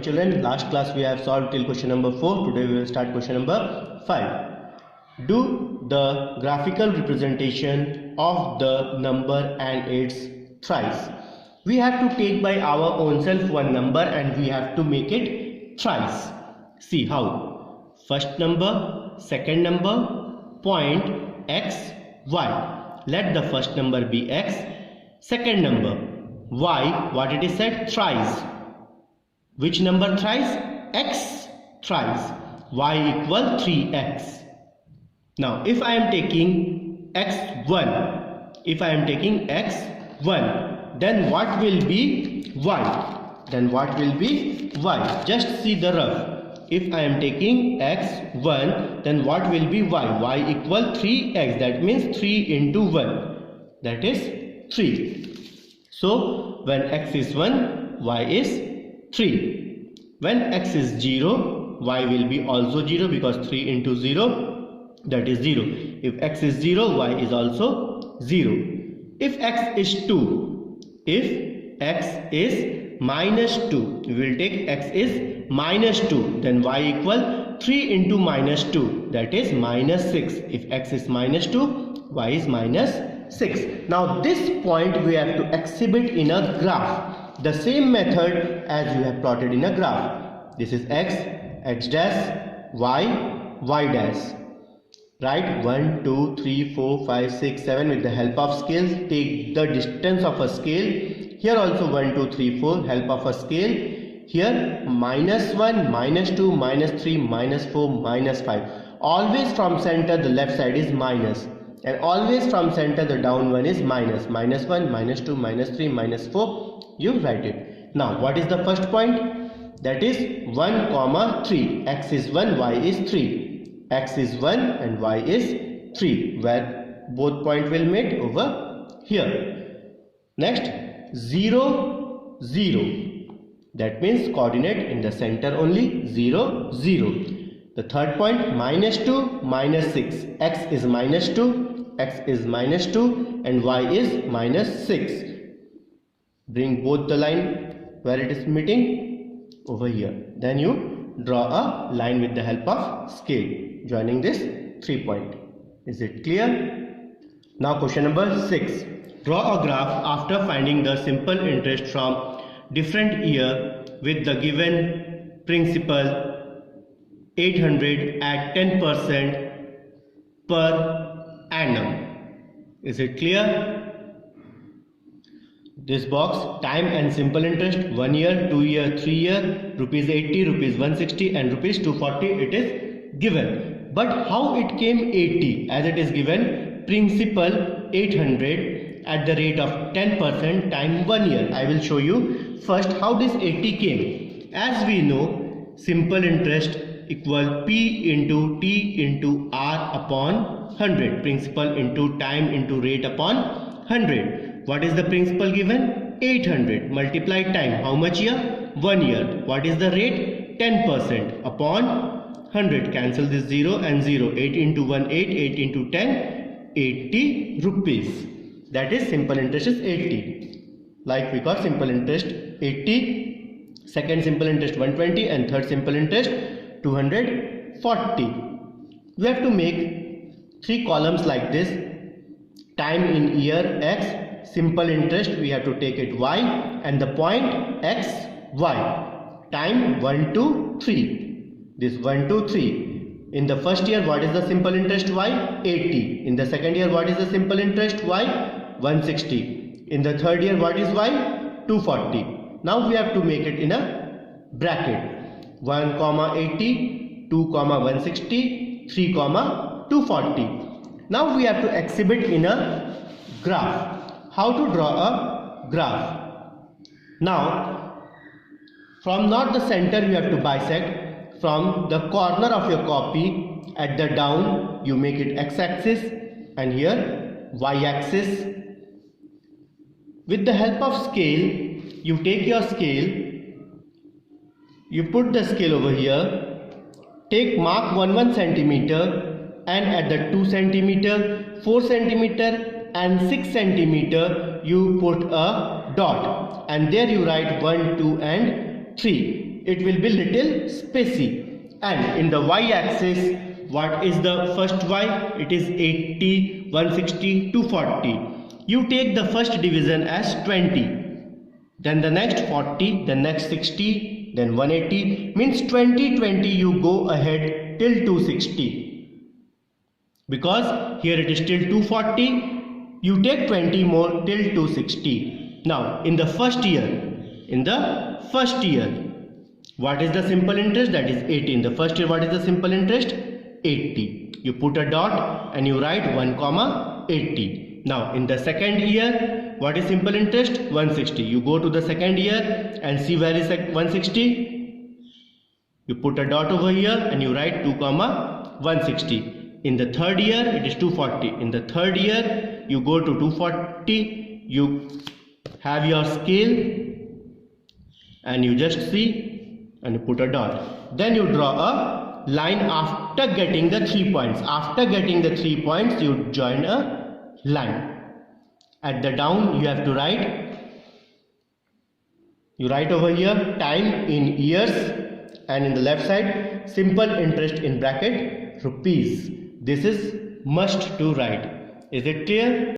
children, last class we have solved till question number 4. Today we will start question number 5. Do the graphical representation of the number and its thrice. We have to take by our own self one number and we have to make it thrice. See how? First number, second number, point x, y. Let the first number be x, second number y, what it is said, thrice. Which number thrice? X thrice. Y equal 3x. Now if I am taking x1, then what will be y? Just see the rough. If I am taking x1, then what will be y? Y equal 3x. That means 3 into 1. That is 3. So when x is 1, y is 3. When x is 0, y will be also 0 because 3 into 0, that is 0. If x is 0, y is also 0. If x is 2, if x is minus 2, we will take x is minus 2, then y equal 3 into minus 2, that is minus 6. If x is minus 2, y is minus 6. Now this point we have to exhibit in a graph. The same method as you have plotted in a graph. This is x, x dash, y, y dash. Write 1, 2, 3, 4, 5, 6, 7 with the help of scales. Take the distance of a scale. Here also 1, 2, 3, 4, help of a scale. Here minus 1, minus 2, minus 3, minus 4, minus 5. Always from center the left side is minus. And always from center the down one is minus. Minus 1, minus 2, minus 3, minus 4. You write it. Now what is the first point? That is 1 comma 3. X is 1, y is 3. X is 1 and y is 3. Where both point will meet over here. Next 0, 0. That means coordinate in the center only 0, 0. The third point minus 2, minus 6. X is minus 2, x is minus 2 and y is minus 6. Bring both the line where it is meeting over here. Then you draw a line with the help of scale joining this 3 point. Is it clear? Now question number 6. Draw a graph after finding the simple interest from different year with the given principal 800 at 10% per annum. Is it clear? This box, time and simple interest, 1 year, 2 year, 3 year, rupees 80, rupees 160 and rupees 240 it is given. But how it came 80 as it is given principal 800 at the rate of 10% time 1 year. I will show you first how this 80 came. As we know, simple interest equal P into T into R upon 100. Principal into time into rate upon 100. What is the principal given? 800. Multiply time. How much year? 1 year. What is the rate? 10% upon 100. Cancel this 0 and 0. 8 into 1, 8. 8 into 10, 80 rupees. That is simple interest is 80. Like we got simple interest 80. Second simple interest 120 and third simple interest 240. We have to make 3 columns like this. Time in year x. Simple interest we have to take it y and the point x, y. Time 1 to 3. This 1 to 3. In the first year what is the simple interest y? 80. In the second year what is the simple interest y? 160. In the third year what is y? 240. Now we have to make it in a bracket. 1 comma 80, 2 comma 160, 3 comma 240. Now we have to exhibit in a graph. How to draw a graph? Now from not the center you have to bisect. From the corner of your copy at the down you make it x-axis and here y-axis. With the help of scale you take your scale, you put the scale over here, take mark 1 centimeter and at the 2 centimeter, 4 centimeter and 6 centimeter you put a dot and there you write 1, 2 and 3. it will be little spacey. And in the y-axis, what is the first y? It is 80, 160, 240. You take the first division as 20, then the next 40, then next 60, then 180. Means 20, 20 you go ahead till 260. Because here it is till 240, you take 20 more till 260. Now in the first year, what is the simple interest? That is 80. In the first year, what is the simple interest? 80. You put a dot and you write 1 comma 80. Now in the second year, what is simple interest? 160. You go to the second year and see where is 160. You put a dot over here and you write 2 comma 160. In the third year, it is 240. In the third year, you go to 240. You have your scale and you just see and you put a dot. Then you draw a line after getting the 3 points. After getting the 3 points, you join a line. At the down, you have to write. You write over here time in years, and in the left side simple interest in bracket rupees. This is must to write. Is it clear?